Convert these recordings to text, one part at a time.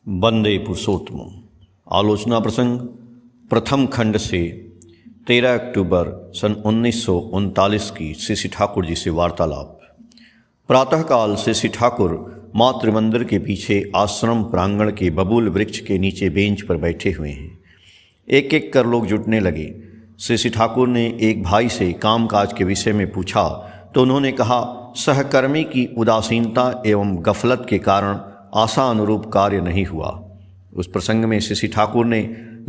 वंदे पुरुषोत्तम। आलोचना प्रसंग प्रथम खंड से 13 अक्टूबर सन 1939 की श्री ठाकुर जी से वार्तालाप। प्रातःकाल श्री ठाकुर मातृमंदिर के पीछे आश्रम प्रांगण के बबूल वृक्ष के नीचे बेंच पर बैठे हुए हैं। एक एक कर लोग जुटने लगे। श्री ठाकुर ने एक भाई से कामकाज के विषय में पूछा तो उन्होंने कहा, सहकर्मी की उदासीनता एवं गफलत के कारण आशा अनुरूप कार्य नहीं हुआ। उस प्रसंग में श्री ठाकुर ने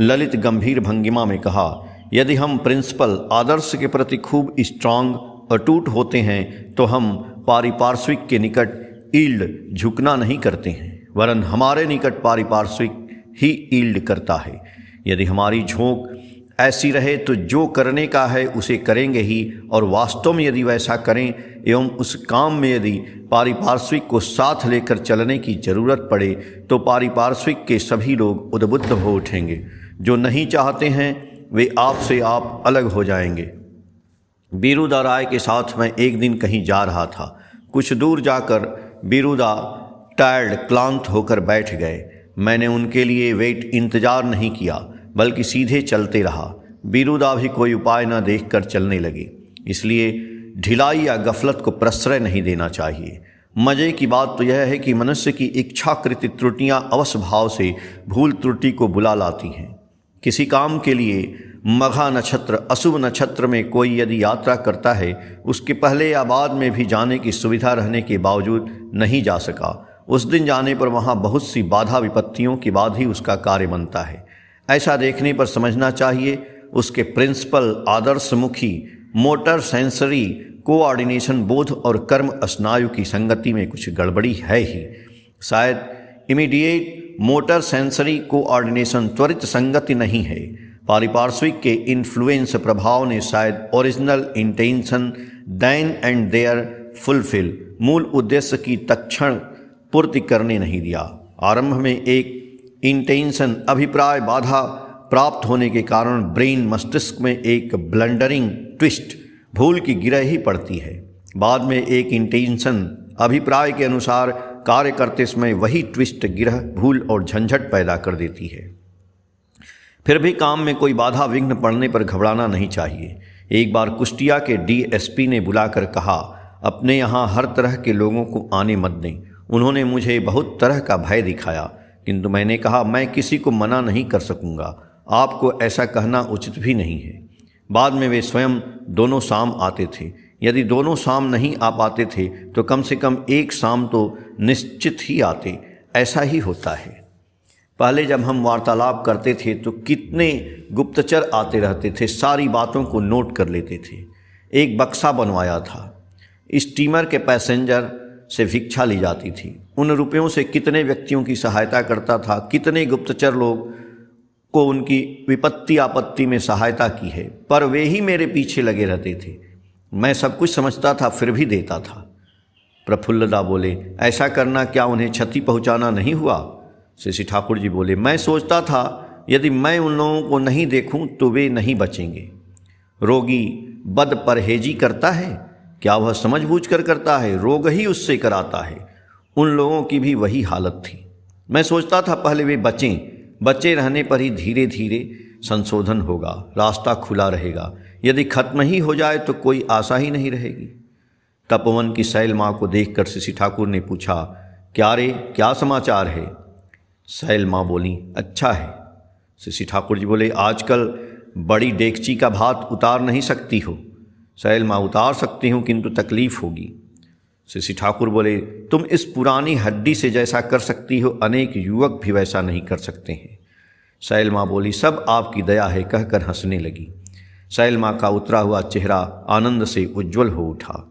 ललित गंभीर भंगिमा में कहा, यदि हम प्रिंसिपल आदर्श के प्रति खूब स्ट्रांग अटूट होते हैं तो हम पारिपार्श्विक के निकट ईल्ड झुकना नहीं करते हैं, वरन हमारे निकट पारिपार्श्विक ही ईल्ड करता है। यदि हमारी झोंक ऐसी रहे तो जो करने का है उसे करेंगे ही, और वास्तव में यदि वैसा करें एवं उस काम में यदि पारिपार्श्विक को साथ लेकर चलने की जरूरत पड़े तो पारिपार्श्विक के सभी लोग उद्बुद्ध हो उठेंगे। जो नहीं चाहते हैं वे आपसे आप अलग हो जाएंगे। बीरूदा राय के साथ मैं एक दिन कहीं जा रहा था। कुछ दूर जाकर बीरूदा टायर्ड क्लांत होकर बैठ गए। मैंने उनके लिए इंतजार नहीं किया बल्कि सीधे चलते रहा। बीरूदा भी कोई उपाय न देखकर चलने लगे। इसलिए ढिलाई या गफलत को प्रश्रय नहीं देना चाहिए। मज़े की बात तो यह है कि मनुष्य की इच्छाकृत त्रुटियां अवश्य भाव से भूल त्रुटि को बुला लाती हैं। किसी काम के लिए मघा नक्षत्र अशुभ नक्षत्र में कोई यदि यात्रा करता है, उसके पहले या बाद में भी जाने की सुविधा रहने के बावजूद नहीं जा सका, उस दिन जाने पर वहाँ बहुत सी बाधा विपत्तियों के बाद ही उसका कार्य बनता है। ऐसा देखने पर समझना चाहिए उसके प्रिंसिपल आदर्शमुखी मोटर सेंसरी कोऑर्डिनेशन बोध और कर्म स्नायु की संगति में कुछ गड़बड़ी है ही। शायद इमीडिएट मोटर सेंसरी कोऑर्डिनेशन त्वरित संगति नहीं है। पारिपार्श्विक के इन्फ्लुएंस प्रभाव ने शायद original intention then and there fulfil मूल उद्देश्य की तत्क्षण पूर्ति करने नहीं दिया। आरंभ में एक इंटेंशन अभिप्राय बाधा प्राप्त होने के कारण ब्रेन मस्तिष्क में एक ब्लंडरिंग ट्विस्ट भूल की गिरह ही पड़ती है। बाद में एक इंटेंशन अभिप्राय के अनुसार कार्य करते समय वही ट्विस्ट गिरह भूल और झंझट पैदा कर देती है। फिर भी काम में कोई बाधा विघ्न पड़ने पर घबराना नहीं चाहिए। एक बार कुष्टिया के डीएसपी ने बुलाकर कहा, अपने यहाँ हर तरह के लोगों को आने मत दें। उन्होंने मुझे बहुत तरह का भय दिखाया, किंतु मैंने कहा मैं किसी को मना नहीं कर सकूंगा। आपको ऐसा कहना उचित भी नहीं है। बाद में वे स्वयं दोनों शाम आते थे। यदि दोनों शाम नहीं आ पाते थे तो कम से कम एक शाम तो निश्चित ही आते। ऐसा ही होता है। पहले जब हम वार्तालाप करते थे तो कितने गुप्तचर आते रहते थे, सारी बातों को नोट कर लेते थे। एक बक्सा बनवाया था। स्टीमर के पैसेंजर से भिक्षा ली जाती थी। उन रुपयों से कितने व्यक्तियों की सहायता करता था, कितने गुप्तचर लोग को उनकी विपत्ति आपत्ति में सहायता की है, पर वे ही मेरे पीछे लगे रहते थे। मैं सब कुछ समझता था फिर भी देता था। प्रफुल्लदा बोले, ऐसा करना क्या उन्हें क्षति पहुंचाना नहीं हुआ? श्री ठाकुर जी बोले, मैं सोचता था यदि मैं उन लोगों को नहीं देखूं तो वे नहीं बचेंगे। रोगी बद परहेजी करता है, क्या वह समझबूझ कर करता है? रोग ही उससे कराता है। उन लोगों की भी वही हालत थी। मैं सोचता था पहले वे बचे रहने पर ही धीरे धीरे संशोधन होगा, रास्ता खुला रहेगा। यदि खत्म ही हो जाए तो कोई आशा ही नहीं रहेगी। तपोवन की शैल माँ को देखकर श्री ठाकुर ने पूछा, क्या रे, क्या समाचार है? शैल माँ बोली, अच्छा है। श्री ठाकुर जी बोले, आजकल बड़ी डेगची का भात उतार नहीं सकती हो? शैल माँ, उतार सकती हूँ किंतु तकलीफ होगी। श्री ठाकुर बोले, तुम इस पुरानी हड्डी से जैसा कर सकती हो अनेक युवक भी वैसा नहीं कर सकते हैं। शैल माँ बोली, सब आपकी दया है, कहकर हंसने लगी। शैल माँ का उतरा हुआ चेहरा आनंद से उज्ज्वल हो उठा।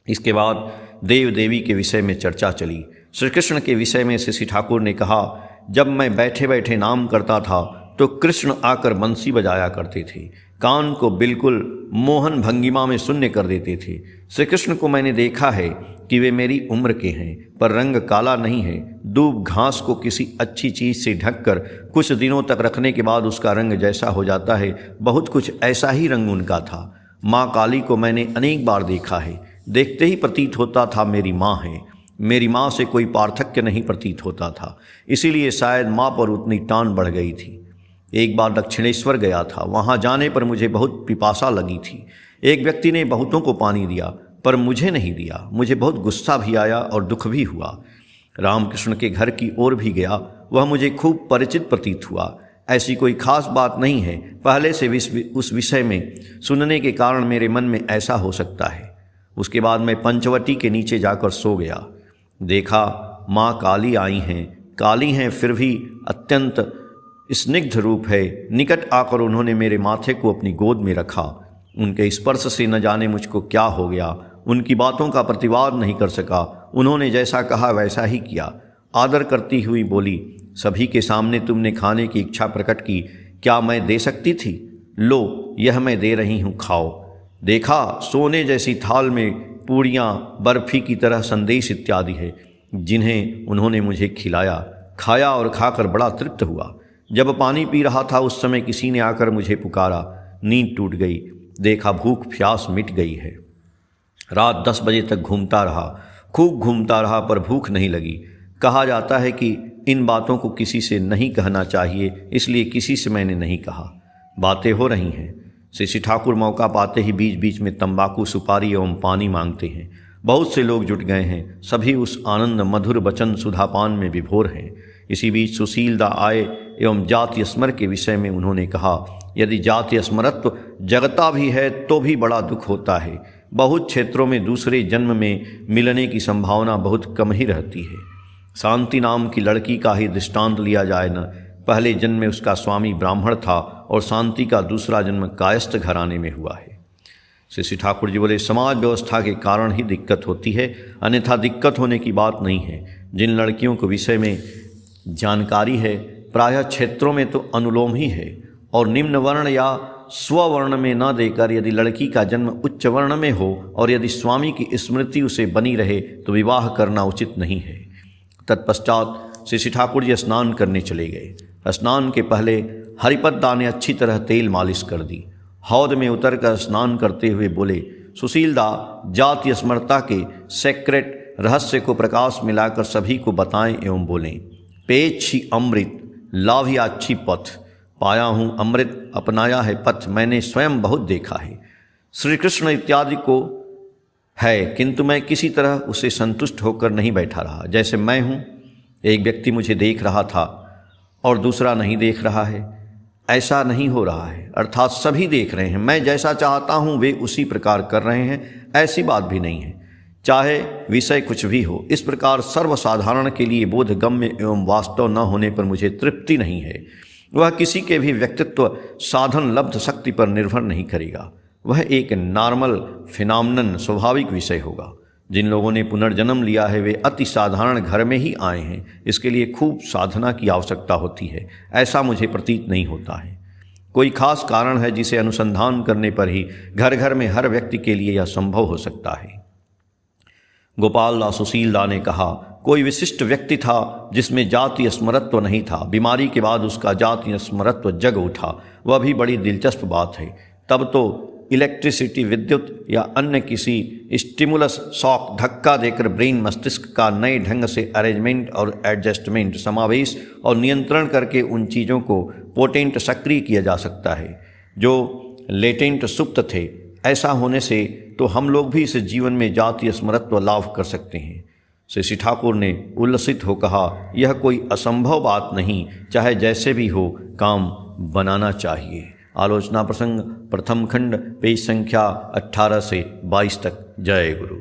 इसके बाद देव देवी के विषय में चर्चा चली। श्री कृष्ण के विषय में श्री ठाकुर ने कहा, जब मैं बैठे बैठे नाम करता था तो कृष्ण आकर बंसी बजाया करते थे, कान को बिल्कुल मोहन भंगिमा में शून्य कर देते थे। श्री कृष्ण को मैंने देखा है कि वे मेरी उम्र के हैं, पर रंग काला नहीं है। दूब घास को किसी अच्छी चीज़ से ढककर कुछ दिनों तक रखने के बाद उसका रंग जैसा हो जाता है, बहुत कुछ ऐसा ही रंग उनका था। माँ काली को मैंने अनेक बार देखा है। देखते ही प्रतीत होता था मेरी माँ है। मेरी माँ से कोई पार्थक्य नहीं प्रतीत होता था, इसीलिए शायद माँ पर उतनी टान बढ़ गई थी। एक बार दक्षिणेश्वर गया था, वहाँ जाने पर मुझे बहुत पिपासा लगी थी। एक व्यक्ति ने बहुतों को पानी दिया पर मुझे नहीं दिया। मुझे बहुत गुस्सा भी आया और दुख भी हुआ। रामकृष्ण के घर की ओर भी गया, वह मुझे खूब परिचित प्रतीत हुआ। ऐसी कोई खास बात नहीं है, पहले से उस विषय में सुनने के कारण मेरे मन में ऐसा हो सकता है। उसके बाद मैं पंचवटी के नीचे जाकर सो गया। देखा माँ काली आई हैं, काली हैं फिर भी अत्यंत स्निग्ध रूप है। निकट आकर उन्होंने मेरे माथे को अपनी गोद में रखा। उनके स्पर्श से न जाने मुझको क्या हो गया। उनकी बातों का प्रतिवाद नहीं कर सका। उन्होंने जैसा कहा वैसा ही किया। आदर करती हुई बोली, सभी के सामने तुमने खाने की इच्छा प्रकट की, क्या मैं दे सकती थी? लो यह मैं दे रही हूँ, खाओ। देखा सोने जैसी थाल में पूड़ियाँ, बर्फी की तरह संदेश इत्यादि है, जिन्हें उन्होंने मुझे खिलाया। खाया और खाकर बड़ा तृप्त हुआ। जब पानी पी रहा था उस समय किसी ने आकर मुझे पुकारा। नींद टूट गई। देखा भूख प्यास मिट गई है। रात 10 बजे तक घूमता रहा, खूब घूमता रहा, पर भूख नहीं लगी। कहा जाता है कि इन बातों को किसी से नहीं कहना चाहिए, इसलिए किसी से मैंने नहीं कहा। बातें हो रही हैं। श्री ठाकुर मौका पाते ही बीच बीच में तंबाकू, सुपारी एवं पानी मांगते हैं। बहुत से लोग जुट गए हैं, सभी उस आनंद मधुर वचन सुधापान में विभोर हैं। इसी बीच सुशीलदा आए एवं जाति स्मर के विषय में उन्होंने कहा, यदि जाति स्मरत्व जगता भी है तो भी बड़ा दुख होता है। बहुत क्षेत्रों में दूसरे जन्म में मिलने की संभावना बहुत कम ही रहती है। शांति नाम की लड़की का ही दृष्टांत लिया जाए न, पहले जन्म में उसका स्वामी ब्राह्मण था और शांति का दूसरा जन्म कायस्थ घराने में हुआ है। श्री ठाकुर जी बोले, समाज व्यवस्था के कारण ही दिक्कत होती है, अन्यथा दिक्कत होने की बात नहीं है। जिन लड़कियों को विषय में जानकारी है प्रायः क्षेत्रों में तो अनुलोम ही है, और निम्न वर्ण या स्ववर्ण में न देकर यदि लड़की का जन्म उच्च वर्ण में हो और यदि स्वामी की स्मृति उसे बनी रहे तो विवाह करना उचित नहीं है। तत्पश्चात श्री ठाकुर जी स्नान करने चले गए। स्नान के पहले हरिपद्दा ने अच्छी तरह तेल मालिश कर दी। हौद में उतरकर स्नान करते हुए बोले, सुशीलदा जाति स्मरता के सेक्रेट रहस्य को प्रकाश मिलाकर सभी को बताएं एवं बोलें। पेक्षी अमृत लाभी अच्छी पथ, पाया हूँ अमृत अपनाया है पथ, मैंने स्वयं बहुत देखा है। श्री कृष्ण इत्यादि को है, किंतु मैं किसी तरह उसे संतुष्ट होकर नहीं बैठा रहा। जैसे मैं हूँ, एक व्यक्ति मुझे देख रहा था और दूसरा नहीं देख रहा है, ऐसा नहीं हो रहा है। अर्थात सभी देख रहे हैं, मैं जैसा चाहता हूँ वे उसी प्रकार कर रहे हैं, ऐसी बात भी नहीं है, चाहे विषय कुछ भी हो। इस प्रकार सर्वसाधारण के लिए बोधगम्य एवं वास्तव न होने पर मुझे तृप्ति नहीं है। वह किसी के भी व्यक्तित्व साधन लब्ध शक्ति पर निर्भर नहीं करेगा, वह एक नॉर्मल फिनोमिनन स्वाभाविक विषय होगा। जिन लोगों ने पुनर्जन्म लिया है वे अति साधारण घर में ही आए हैं, इसके लिए खूब साधना की आवश्यकता होती है, ऐसा मुझे प्रतीत नहीं होता है। कोई खास कारण है जिसे अनुसंधान करने पर ही घर घर में हर व्यक्ति के लिए यह संभव हो सकता है। गोपाल दास सुशीलदा ने कहा, कोई विशिष्ट व्यक्ति था जिसमें जाति स्मरत्व नहीं था, बीमारी के बाद उसका जाति स्मरत्व जग उठा, वह भी बड़ी दिलचस्प बात है। तब तो इलेक्ट्रिसिटी, विद्युत या अन्य किसी स्टिमुलस, शॉक, धक्का देकर ब्रेन मस्तिष्क का नए ढंग से अरेंजमेंट और एडजस्टमेंट, समावेश और नियंत्रण करके उन चीज़ों को पोटेंट सक्रिय किया जा सकता है जो लेटेंट सुप्त थे। ऐसा होने से तो हम लोग भी इस जीवन में जातीय स्मरत्व लाभ कर सकते हैं। श्री ठाकुर ने उल्लसित हो कहा, यह कोई असंभव बात नहीं, चाहे जैसे भी हो काम बनाना चाहिए। आलोचना प्रसंग प्रथम खंड, पेज संख्या 18 से 22 तक। जय गुरु।